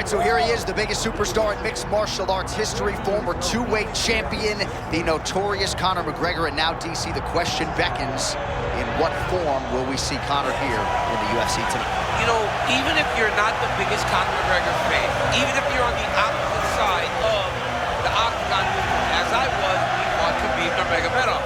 right, so here he is, the biggest superstar in mixed martial arts history, former two-weight champion, the notorious Conor McGregor. And now, DC, the question beckons, in what form will we see Conor here in the UFC tonight? You know, even if you're not the biggest Conor McGregor fan, even if you're on the opposite side of the octagon, as I was when he fought Khabib Nurmagomedov,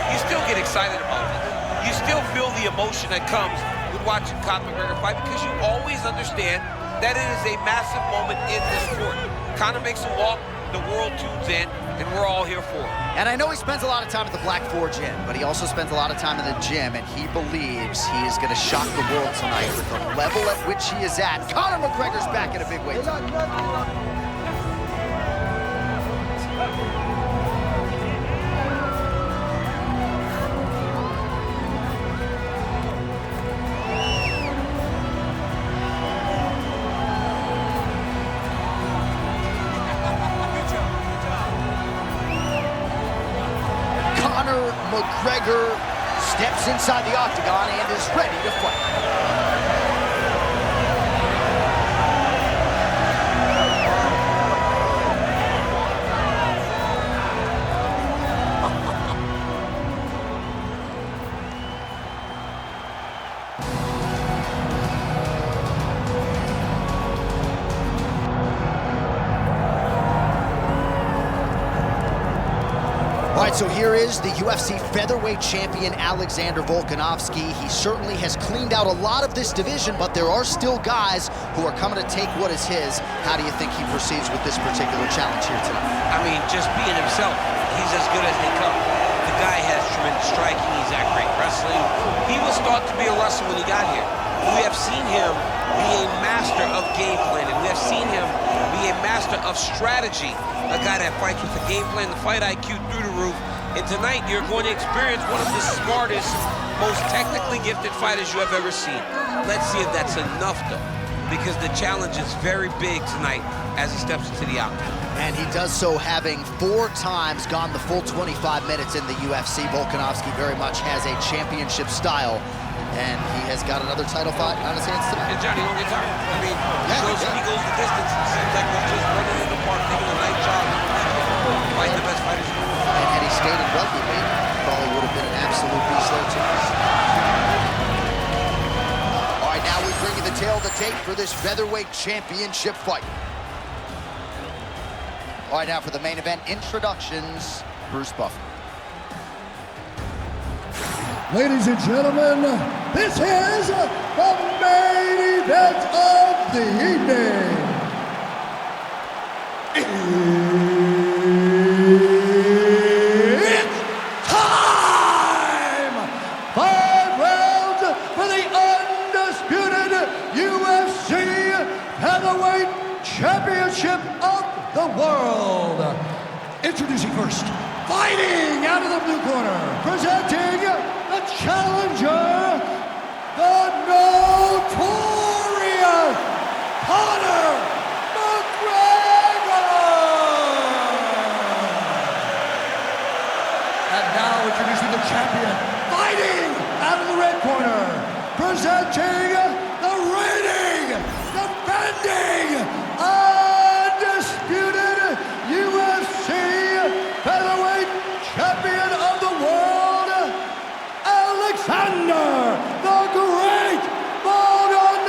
you still get excited about it. You still feel the emotion that comes with watching Conor McGregor fight, because you always understand that it is a massive moment in this sport. Conor makes a walk, the world tunes in, and we're all here for it. And I know he spends a lot of time at the Black Forge Inn, but he also spends a lot of time in the gym, and he believes he is going to shock the world tonight with the level at which he is at. Conor McGregor's back in a big way tonight. Conor McGregor steps inside the octagon and is ready to fight. All right, so here is the UFC featherweight champion, Alexander Volkanovski. He certainly has cleaned out a lot of this division, but there are still guys who are coming to take what is his. How do you think he proceeds with this particular challenge here tonight? I mean, just being himself, he's as good as they come. The guy has tremendous striking, he's got great wrestling. He was thought to be a wrestler when he got here. We have seen him be a master of game planning. We have seen him be a master of strategy. A guy that fights with the game plan, the fight IQ through the roof. And tonight, you're going to experience one of the smartest, most technically gifted fighters you have ever seen. Let's see if that's enough, though, because the challenge is very big tonight as he steps into the octagon. And he does so having 4 times gone the full 25 minutes in the UFC. Volkanovski very much has a championship style, and he has got another title fight on his hands tonight. And Johnny, don't get tired. I mean, he goes the distance. It seems like he's just running in the park, taking a nice job, fighting the best fighters in the world. And had he stayed in rugby league, probably would have been an absolute beast there too. All right, now we bring you the tail of the tape for this featherweight championship fight. All right, now for the main event introductions, Bruce Buffer. Ladies and gentlemen, this is the main event of the evening. It's time! 5 rounds for the undisputed UFC Heavyweight Championship of the world. Introducing first, fighting out of the blue corner, presenting the challenger, the notorious Conor McGregor! And now introducing the champion, fighting out of the red corner, presenting the reigning, defending, undisputed UFC featherweight champion of the world, Alexander the Great Volkanovski!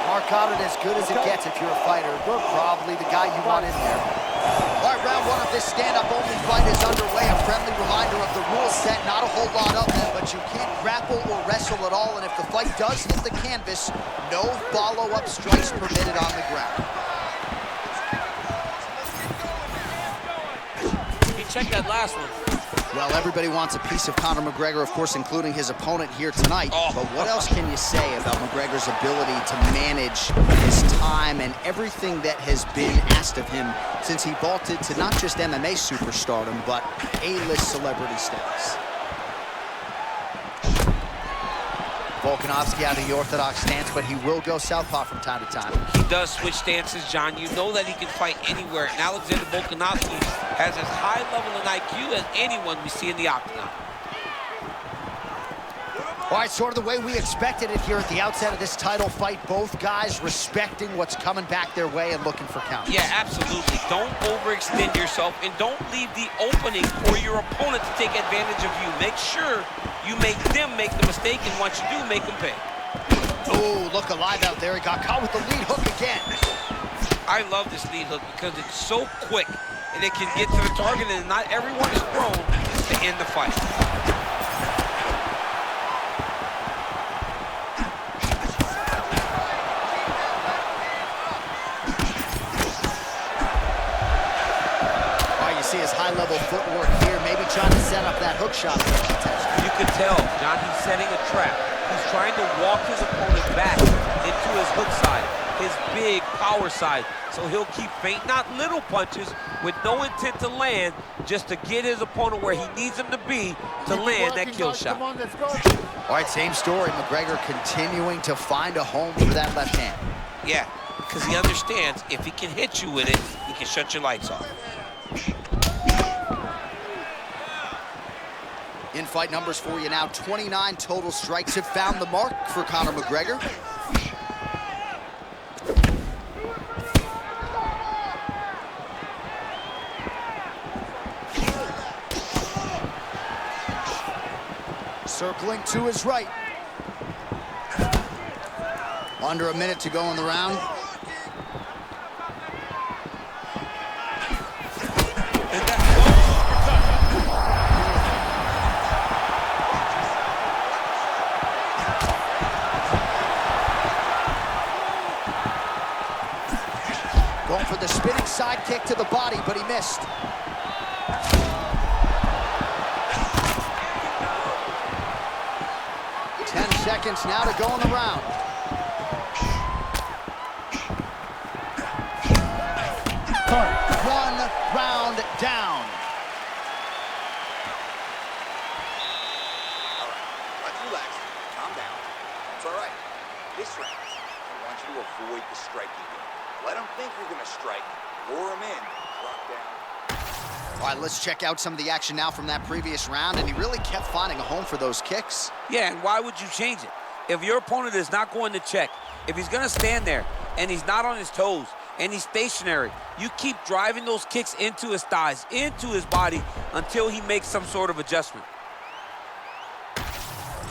Mark Goddard, as good as it gets if you're a fighter. You're probably the guy you want in there. All right, round 1 of this stand-up-only fight is underway. A friendly reminder of the rule set. Not a whole lot of them, but you can't grapple or wrestle at all. And if the fight does hit the canvas, no follow-up strikes permitted on the ground. Check that last one. Well, everybody wants a piece of Conor McGregor, of course, including his opponent here tonight. But what else can you say about McGregor's ability to manage his time and everything that has been asked of him since he vaulted to not just MMA superstardom, but A-list celebrity status? Volkanovski out of the orthodox stance, but he will go southpaw from time to time. He does switch stances, John. You know that he can fight anywhere. And Alexander Volkanovski has as high level an IQ as anyone we see in the octagon. All right, sort of the way we expected it here at the outset of this title fight. Both guys respecting what's coming back their way and looking for counters. Yeah, absolutely. Don't overextend yourself, and don't leave the opening for your opponent to take advantage of you. Make sure you make them make the mistake, and once you do, make them pay. Oh, look alive out there. He got caught with the lead hook again. I love this lead hook because it's so quick, and it can get to the target, and not everyone is prone to end the fight. See his high-level footwork here, maybe trying to set up that hook shot. You can tell, John, he's setting a trap. He's trying to walk his opponent back into his hook side, his big power side. So he'll keep feint, not little punches, with no intent to land, just to get his opponent where he needs him to be to land that kill shot. Come on, let's go. All right, same story. McGregor continuing to find a home for that left hand. Yeah, because he understands if he can hit you with it, he can shut your lights off. In-fight numbers for you now. 29 total strikes have found the mark for Conor McGregor. Circling to his right. Under a minute to go in the round. Going for the spinning side kick to the body, but he missed. Ten seconds now to go in the round. One round down. All right, let's relax. Calm down. It's all right. This round, I want you to avoid the striking game. Let them think you're going to strike. Lure them in. Drop down. All right, let's check out some of the action now from that previous round, and he really kept finding a home for those kicks. Yeah, and why would you change it? If your opponent is not going to check, if he's going to stand there and he's not on his toes and he's stationary, you keep driving those kicks into his thighs, into his body, until he makes some sort of adjustment.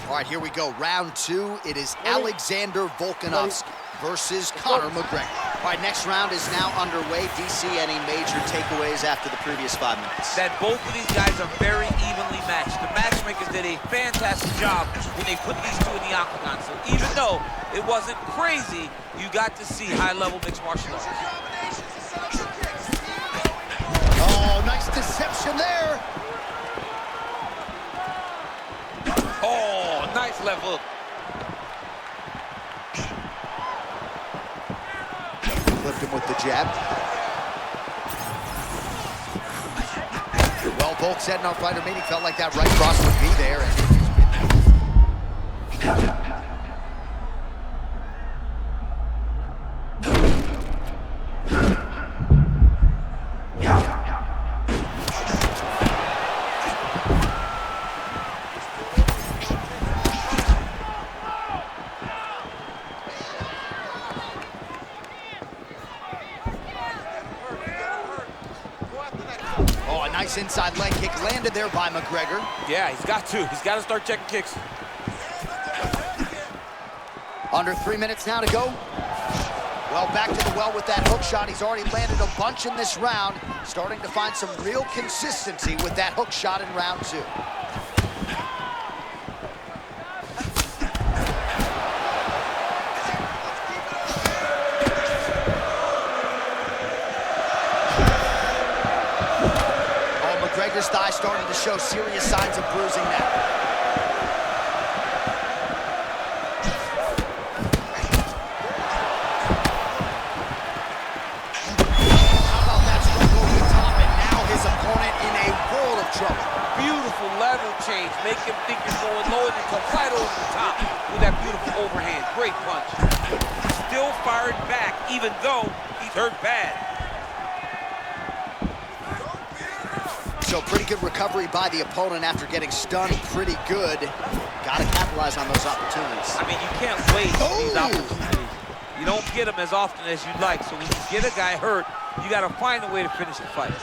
All right, here we go. Round two. It is Alexander Volkanovski versus Conor McGregor. All right, next round is now underway. DC, any major takeaways after the previous 5 minutes? That both of these guys are very evenly matched. The matchmakers did a fantastic job when they put these two in the octagon. So even though it wasn't crazy, you got to see high-level mixed martial arts. Oh, nice deception there. Oh, nice left hook. Flipped him with the jab. Well, Volk said in our fighter meeting felt like that right cross would be there. Oh, a nice inside leg kick landed there by McGregor. Yeah, he's got to. He's got to start checking kicks. Under 3 minutes now to go. Well, back to the well with that hook shot. He's already landed a bunch in this round. Starting to find some real consistency with that hook shot in round two. McGregor's thigh starting to show serious signs of bruising now. How about that strike over the top, and now his opponent in a world of trouble. Beautiful level change. Make him think you're going low and then come right over the top with that beautiful overhand. Great punch. Still fired back, even though he's hurt bad. So pretty good recovery by the opponent after getting stunned pretty good. Got to capitalize on those opportunities. I mean, you can't waste these opportunities. You don't get them as often as you'd like. So when you get a guy hurt, you got to find a way to finish the fight.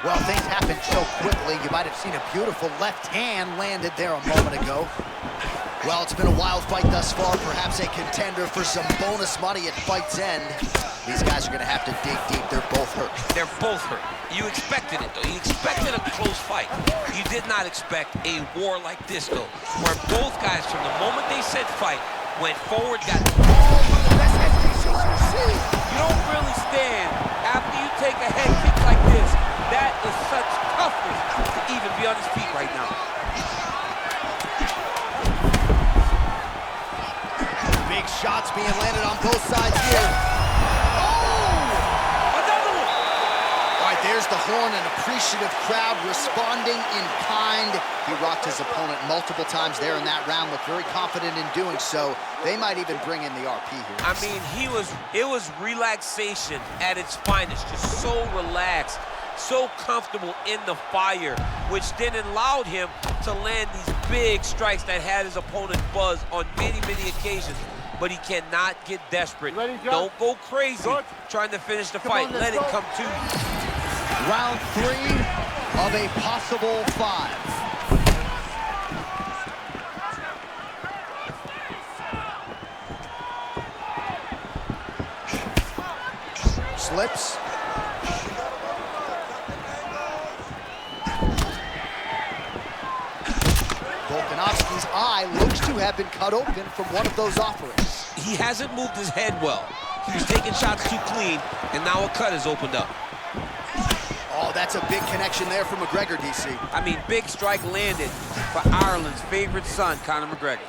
Well, things happen so quickly. You might have seen a beautiful left hand landed there a moment ago. Well, it's been a wild fight thus far. Perhaps a contender for some bonus money at fight's end. These guys are going to have to dig deep. They're both hurt. They're both hurt. You expected it, though. You expected a close fight. You did not expect a war like this, though, where both guys, from the moment they said fight, went forward, got you don't really stand after you take a head kick like this. That is such toughness to even be on his feet right now. Big shots being landed on both sides here. There's the horn, an appreciative crowd responding in kind. He rocked his opponent multiple times there in that round, looked very confident in doing so. They might even bring in the RP here. I mean, it was relaxation at its finest, just so relaxed, so comfortable in the fire, which then allowed him to land these big strikes that had his opponent buzzed on many, many occasions. But he cannot get desperate. Don't go crazy trying to finish the fight. Let it come to you. Round 3 of a possible 5. Slips. Volkanovski's eye looks to have been cut open from one of those offerings. He hasn't moved his head well. He was taking shots too clean, and now a cut has opened up. Oh, that's a big connection there for McGregor, DC. I mean, big strike landed for Ireland's favorite son, Conor McGregor.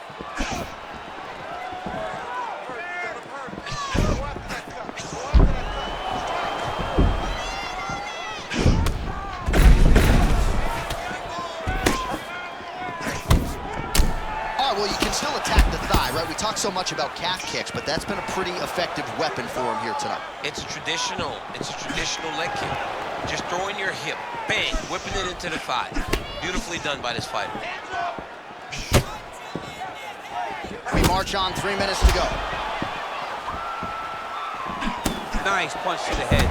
Well, you can still attack the thigh, right? We talk so much about calf kicks, but that's been a pretty effective weapon for him here tonight. It's traditional leg kick. Just throwing your hip, bang, whipping it into the thigh. Beautifully done by this fighter. We march on, 3 minutes to go. Nice punch to the head.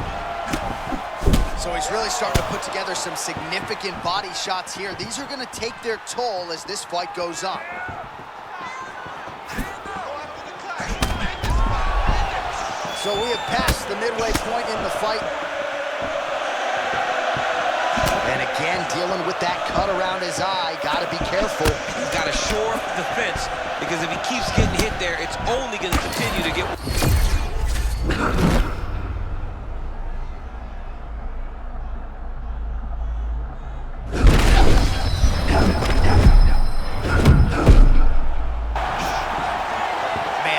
So he's really starting to put together some significant body shots here. These are going to take their toll as this fight goes on. So we have passed the midway point in the fight. And again, dealing with that cut around his eye. Got to be careful. He's got to shore up the fence, because if he keeps getting hit there, it's only going to continue to get...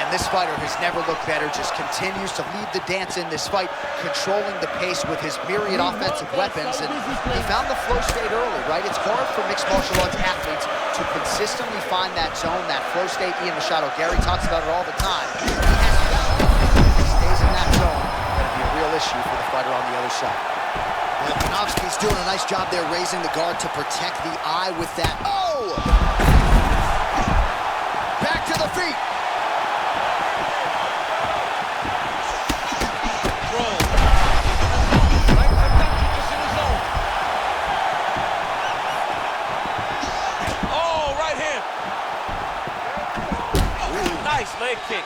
This fighter has never looked better, just continues to lead the dance in this fight, controlling the pace with his myriad offensive weapons, and he found the flow state early, right? It's hard for mixed martial arts athletes to consistently find that zone, that flow state. Ian Machado, Gary talks about it all the time. He stays in that zone, that'll be a real issue for the fighter on the other side. Volkanovski's doing a nice job there, raising the guard to protect the eye with that. Oh! Back to the feet. Leg kick.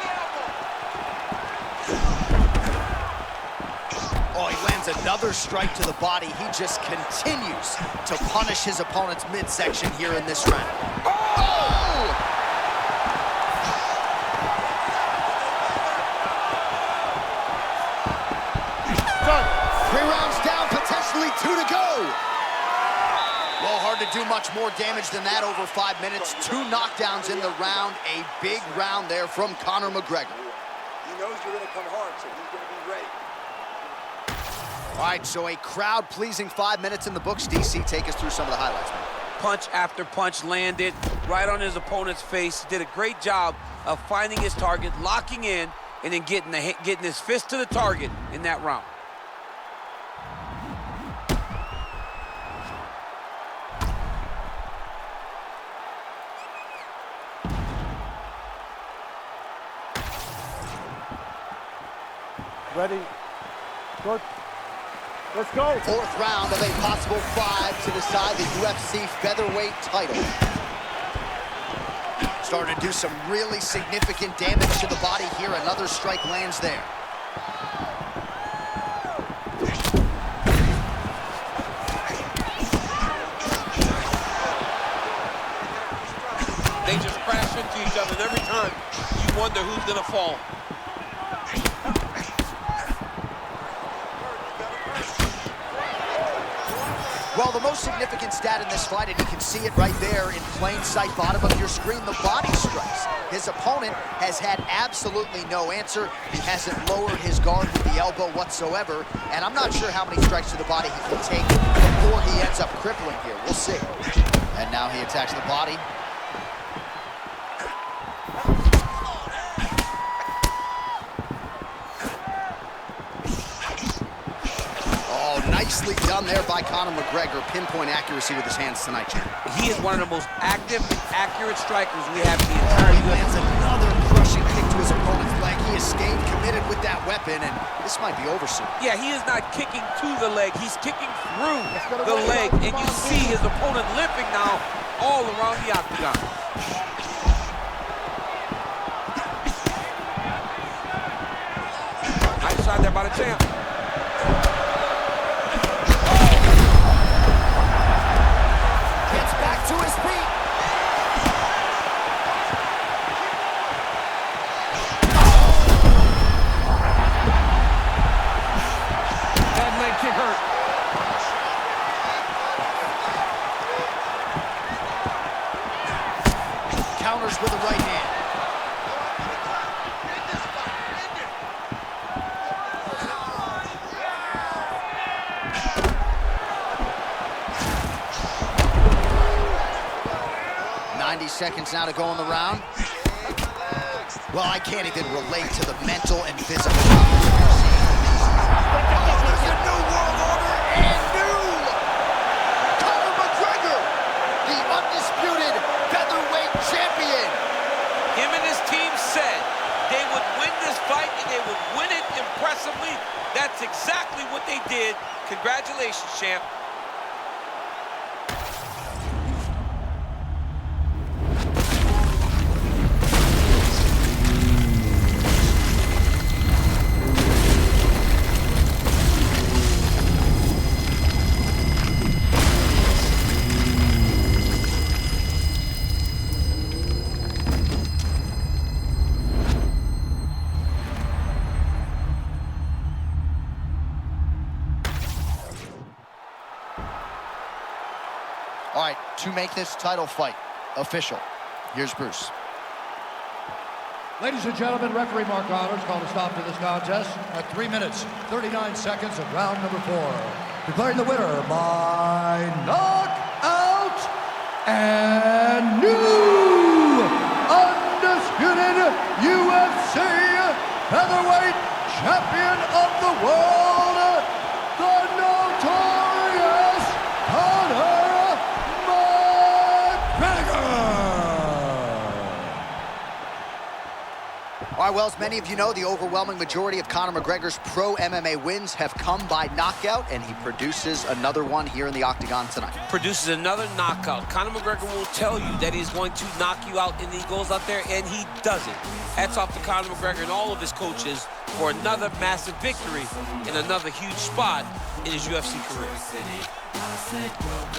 Oh, he lands another strike to the body. He just continues to punish his opponent's midsection here in this round. Oh! Done. 3 rounds down, potentially 2 to go. Well, hard to do much more damage than that over 5 minutes. 2 knockdowns in the round. A big round there from Conor McGregor. He knows you're going to come hard, so he's going to be ready. All right, so a crowd-pleasing 5 minutes in the books. DC, take us through some of the highlights, man. Punch after punch landed right on his opponent's face. Did a great job of finding his target, locking in, and then getting his fist to the target in that round. Ready. Good. Let's go. Fourth round of a possible 5 to decide the UFC featherweight title. Starting to do some really significant damage to the body here. Another strike lands there. They just crash into each other, and every time you wonder who's gonna fall. Well, the most significant stat in this fight, and you can see it right there in plain sight, bottom of your screen, the body strikes. His opponent has had absolutely no answer. He hasn't lowered his guard with the elbow whatsoever, and I'm not sure how many strikes to the body he can take before he ends up crippling here. We'll see. And now he attacks the body. Nicely done there by Conor McGregor. Pinpoint accuracy with his hands tonight, champ. He is one of the most active, accurate strikers we have in the entire He lands another crushing kick to his opponent's leg. He has stayed committed with that weapon, and this might be over soon. Yeah, he is not kicking to the leg. He's kicking through the leg, and you see his opponent limping now all around the octagon. Nice shot there by the champ. To his feet. That leg kick hurt. Counters with the right hand. 90 seconds now to go in the round. Well, I can't even relate to the mental and physical problems we're seeing. Oh, there's a new world order and new Conor McGregor, the undisputed featherweight champion. Him and his team said they would win this fight and they would win it impressively. That's exactly what they did. Congratulations, champ. All right, to make this title fight official, here's Bruce. Ladies and gentlemen, referee Mark Honors called a stop to this contest at 3 minutes, 39 seconds of round number 4. Declaring the winner by knockout and new undisputed UFC featherweight champion of the world, the notorious Conor All right, well, as many of you know, the overwhelming majority of Conor McGregor's pro MMA wins have come by knockout, and he produces another one here in the octagon tonight. Produces another knockout. Conor McGregor will tell you that he's going to knock you out, and he goes out there and he does it. Hats off to Conor McGregor and all of his coaches for another massive victory in another huge spot in his UFC career.